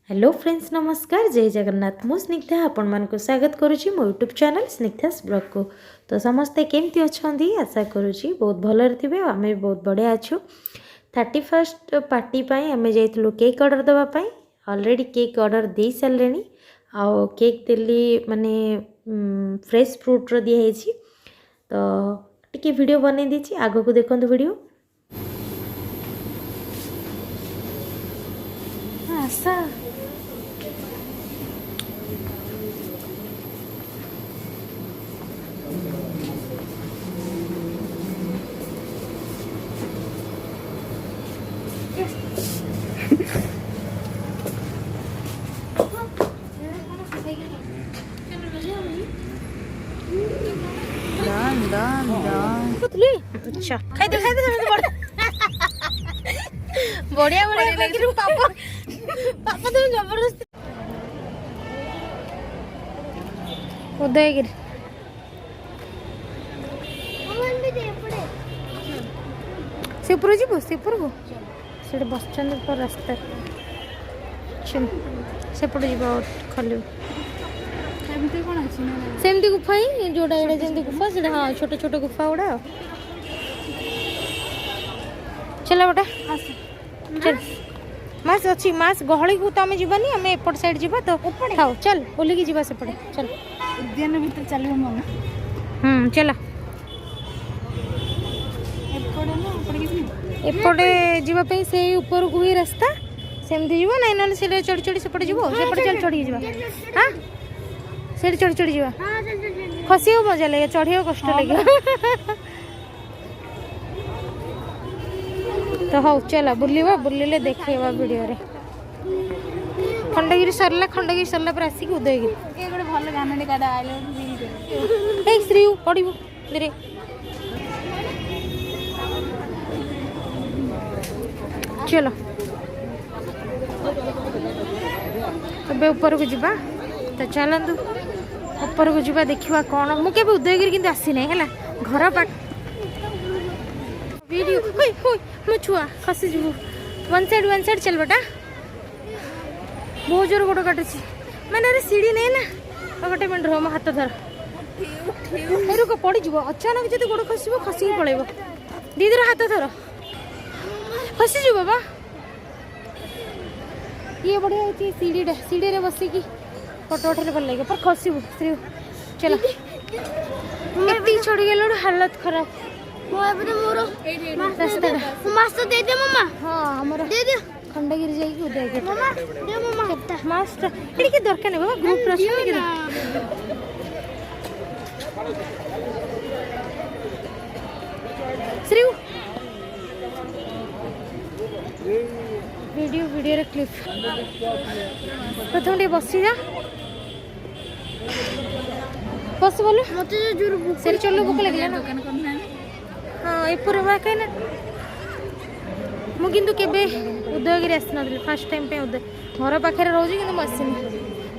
Hello friends नमस्कार जय जगन्नाथ मु स्निग्धा आपण मानक स्वागत करुच्ची मो यूट्यूब चैनल स्निग्धास ब्लॉग को। तो समस्ते केमती अच्छा आशा करुच्ची बहुत भलरे थे आम भी बहुत बढ़िया अच्छु। 31st पार्टी आम जाइलु केक ऑर्डर देवाई ऑलरेडी केक ऑर्डर दे सारे आउ केक देली माने फ्रेश फ्रूट रो दिखाई तो टिके वीडियो बन देती आग को देखो वीडियो आशा अच्छा खाई दे बढ़िया बढ़िया पापा पापा तुम जबरदस्ती उदयगिरी सेपुर जीव सेपुर को से बस स्टैंड रास्ता सेपटे जीव खाली सेमती गुफा ही जोड़ा एडे जमी गुफा से हाँ छोट छोट गुफा गुड़ा चला बेटा चल मास अच्छी मास गहली को तो आम जीवानी आम एपट साइड जीवा तो थाओ चल ओलिकी जीवा सेपटे चल उद्यान भीतर चलो मामा चला एपटे जीवाई से ऊपर को ही रास्ता सेमती जीव ना ना से चढ़ी चढ़ी सेपटे जीव सेपटे चल चढ़ी जीवा हाँ से चढ़ी चढ़ी जीवा खसी मजा लगे चढ़िया कष्ट लगे तो हौ चला बुलवा बुलिले देखा वीडियो रे खंडगिरी सरला पर आसिक उदयगिरी ए गोटे भल गाना काटा आइलो रील ए श्री पड़िबो धीरे चलो अब ऊपर को जीवा तो चलतु ऊपर को जीवा देखा कौन मुझे उदयगिरी किंतु आसी ना है घर पाट वीडियो होई होई मो छुआ खसी जीवु वन साइड चल बेटा बहुत जोर गोड़ काटुची मैंने अरे सीढ़ी नहीं ना गोटे मिनट रह मो हाथ धर रुक पड़ जीव अचानक जब गोड़ खस खसिक पड़ेब दीदी हाथ धर खसीज बाबा ये बढ़िया होती सीढ़ी रे बसिकी फोटो उठे भल लगे पर खसबू श्री चलो एति चढ़ी गल हालत खराब खंडगिरी जाइए उदयगिरी मास्टर ये दरकार नहीं बाबा ग्रुप श्री वीडियो रे क्लिप प्रथम टे बसी जा बस बोलो मत चलो भूख लगे ना हाँ एपर कहीं मुझे उदयगिरी आसी ना फास्ट टाइम पे उदय घर पाखे रोज कि आसनी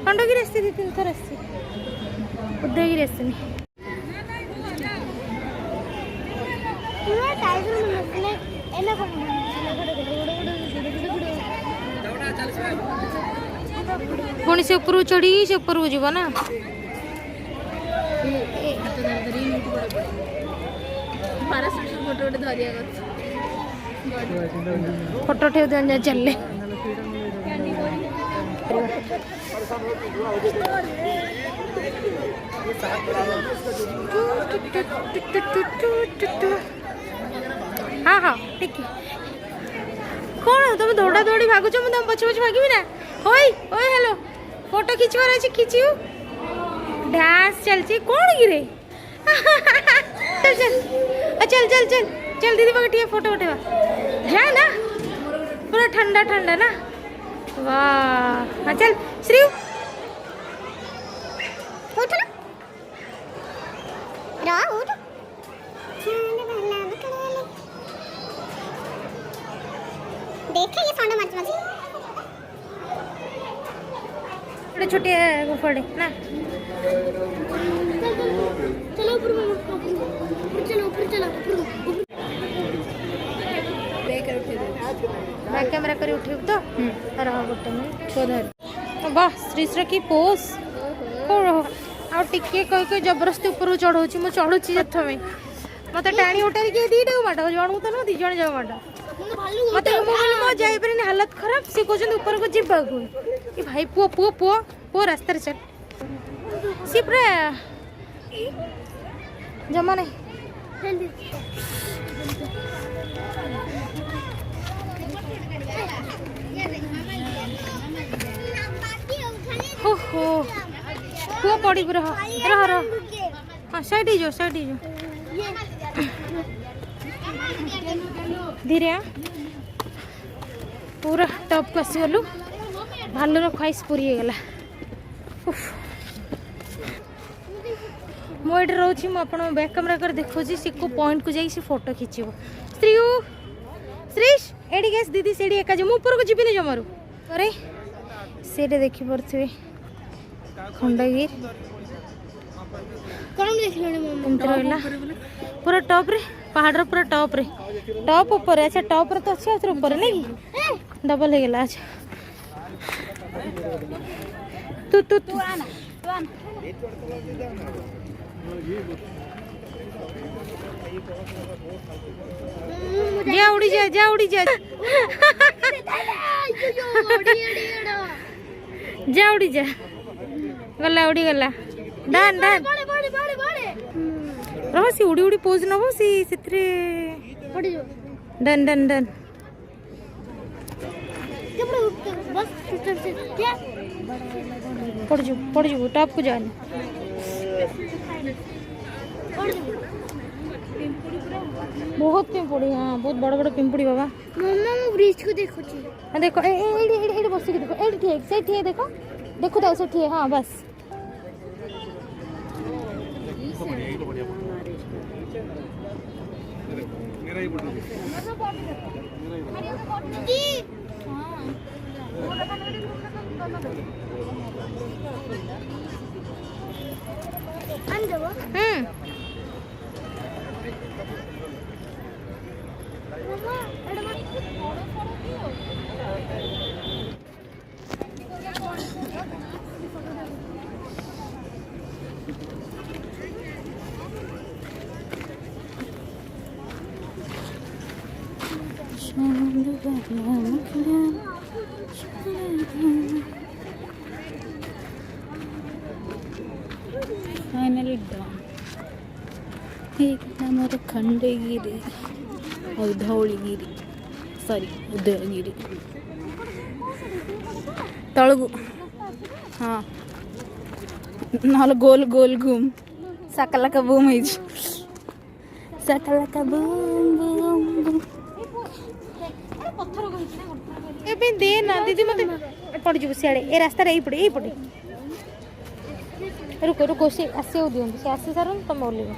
खंडगिरी आसी 2-3 थर आसी उदयगिरी आसनी पुणी से ऊपर चढ़ी से ऊपर को जीव ना फोटो उठे चलले हाँ हाँ ठीक कौन तुम दौड़ा दौड़ी भागुच मुझे तुम पछ पछ भागी ना ओए ओए हेलो फोटो खींचवार अच्छे खींचू डांस चलती कौन गिरे चल चल चल चल चल चल दीदी पकड़िए फोटो उठेवा जा ना पूरा ठंडा ठंडा ना वाह हाँ चल श्री उठ ना उठ देखे ये साउंड मत मत छोटे छोटे गुफड़े ना चलो ऊपर चलो ऊपर चलो बैक कैमेरा कर उठेब तो रह गोटे मिनट छो धर वाह श्रीश्र की पोज आ टिके कह जबरदस्ती ऊपर चढ़ाऊँ मुझे चढ़ुची प्रथम मत टाणी उठाई किए दीटा माड़ जन तो नुह दिज जाओ माड़ मत मो जापर हालत खराब सी कहते ऊपर को जीवा कि भाई पुओ पुओ पुओ पुओ रास्तार चल सी पूरा जमा नहीं हो हो पुओ पड़ी पूरा रह रह हाँ साइड जो धीरे पूरा टॉप को आसीगलु भालुर ख्वाइश पूरी गला मुझे रोची मुझे बैक कैमरा कर देखो सी को पॉइंट को जाइए फोटो खींचब श्रीयू श्रीश एडी गैस दीदी से एका जो ऊपर को जीविनी जमारू अरे से देखिपे खंडगिर पूरा टॉप रे पहाड़ पूरा टॉप रे टॉप ऊपर अच्छा टॉप रे तो अच्छे ऊपर नहीं कि डबल हो गला अच्छा तू तू तू जा उड़ी जा जा उड़ी जा गला उड़ी गला डान डान रह सी उड़ी उड़ी पोज नब सी डन डन डन पड़ जू टॉप को जाने बहुत पिंपुड़ी हाँ बहुत बड़ बड़ पिंपुड़ी बाबा मम्मा मु ब्रिज को देखो देखो एडी बस देखो एडी ठीक से ठीक देखो देखो दाओ से ठीक हाँ बस फाइनली डन मोर खंडगिरी और धौलीगिरी सॉरी उदयगिरी तलगु हाँ ना गोल गोल घूम सकला का बूम है सकला का बूम बूम बूम ए दे ना दीदी मत पड़ जब सियाड़े ए रास्ता रे पड़े रुको रुको से आसे दियंतु से आसे सार तुम ओल्ल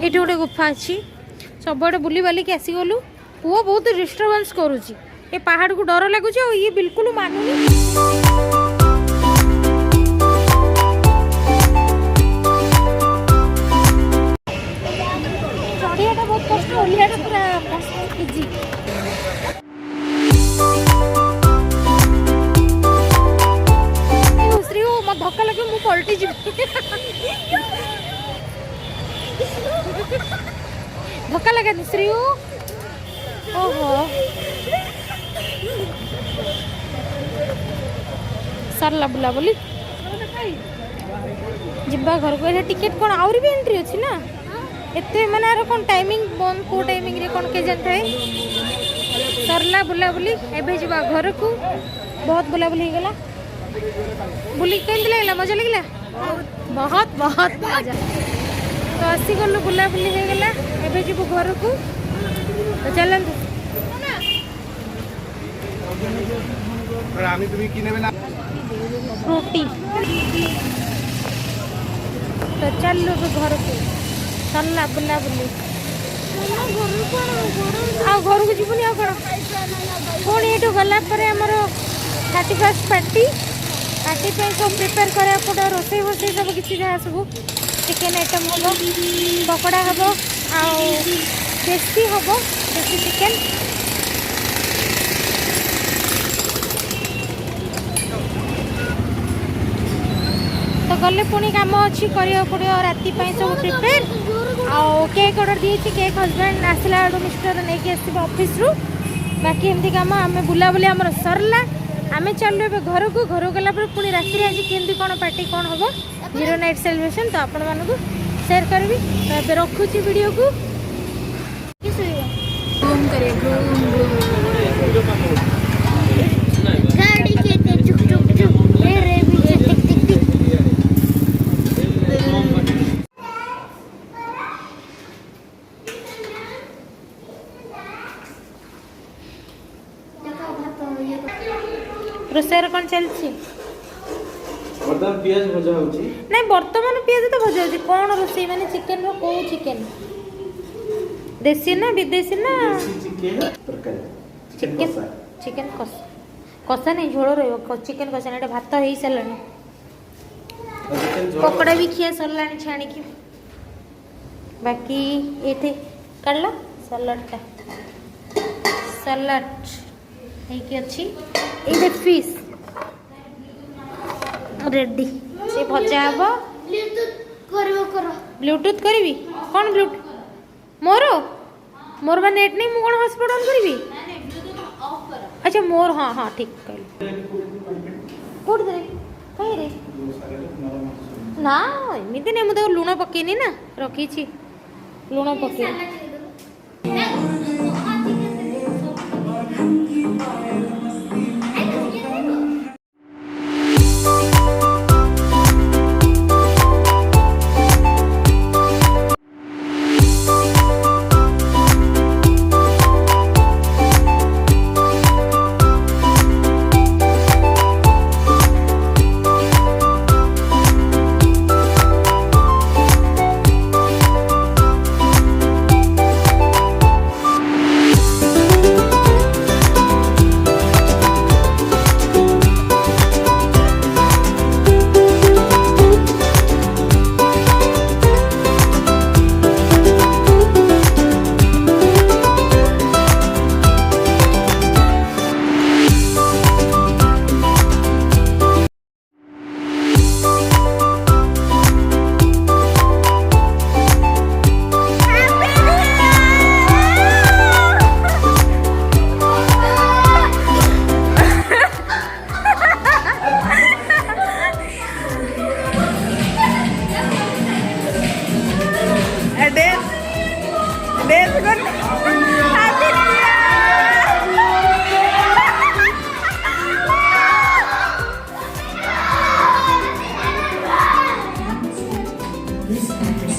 ये गोटे गुफा अच्छी सब बुली बालिक आसीगलु पुओ बहुत डिस्टर्बांस करुच्ची ए पहाड़ को डर लगुच ये बिल्कुल मानुनी चढ़ियाटा बहुत कष्ट ओह्लियाटा पूरा इजी श्री मत धक्का लगे मु पलटी जी धक्का लगे श्री ओहो सरला बुला बोली जिबा घर को टिकेट कौन आउरी भी एंट्री अच्छी ना एते माने आरो कौन टाइमिंग बंद को टाइमिंग रे कौन के जान थाए सरला बुला बोली एबे जिबा घर को बहुत बुला बुली गला बुली केंद लागला मजा लागला बहुत बहुत मजा तो आसी गलु बुला बुली हो गला एबे जिबु घर को तो चलन আমি তুমি কি নেবে না रोटी तो चलो घर को सरला बुला बुली घर को जीवन आ कौन पुणी ये गला आमर 31 पार्टी पार्टी सब प्रिपेयर करा पड़ो रोसई बोसई सब किसी जहाँ सब चिकेन आइटम हम पकड़ा हम आसी हम देसी चिकेन गले पुणी काम अच्छी करिया पड़ो राति सब प्रिपेयर आउ केक ऑर्डर दिए केक हजबैंड आसला मिस्टर नहीं आस ऑफिस रु बाकी एमती काम आम बुलाबुली आम सरला आम चलू ए घर को गला पुणी राति आज केमती कौन पार्टी कौन हम 0 नाइट सेलिब्रेशन तो आपण मानक शेयर करी तो रखुची वीडियो को गाड़ी के चुक चुक चुक मेरे पीछे टिक टिक टिक रोषेर कौन चलती बर्तमान पियाज भजा होची नहीं बर्तमान पियाज तो भजा होची कौन रोषे माने चिकन रो को चिकन देसी ना विदेशी ना चिकन तरकारी चिकन कसा चिकन कसा कसा नहीं झोल रही चिकन कसा नहीं भात हो सारे पकड़ा भी खिया सरला छाणिकी बाकी ये काढ़ सलाडटा सलाड अच्छी ये फिश रेडी से भजा हे ब्लूटूथ करी कौन ब्लूटूथ मोर मोर बा नेट नहीं मु कौन हॉटस्पॉट ऑन करी अच्छा मोर हाँ हाँ ठीक कहल कोड दे कहीं रे ना एमती नहीं मुझे लुण पकेनी ना रखी लुण पके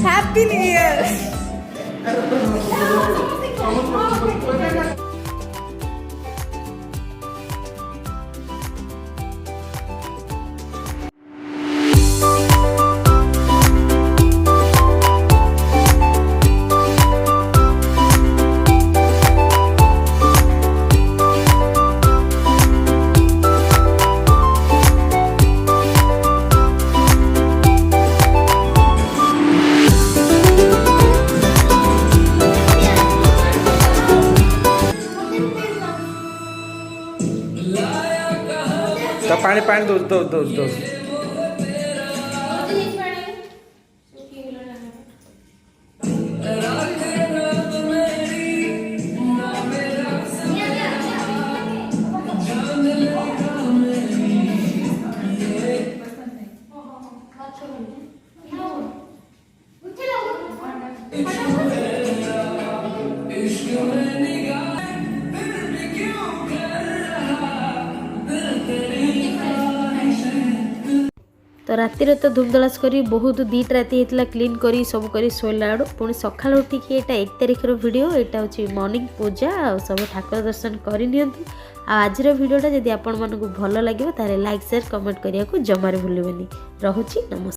Happy New Year! तो पानी पानी दो तो रातिर तो धूमधड़ास करी बहुत 2 राति होता क्लीन करी सब करी शोला आड़ पुणी सकाल उठिकी यहाँ 1 तारिखर वीडियो यहाँ हूँ मॉर्निंग पूजा आ सब ठाकुर दर्शन करनी आज भिडियोटा जदि आपण मानक भल लगे ताले लाइक शेयर कमेंट करने को जमार भूलि। रहुची नमस्कार।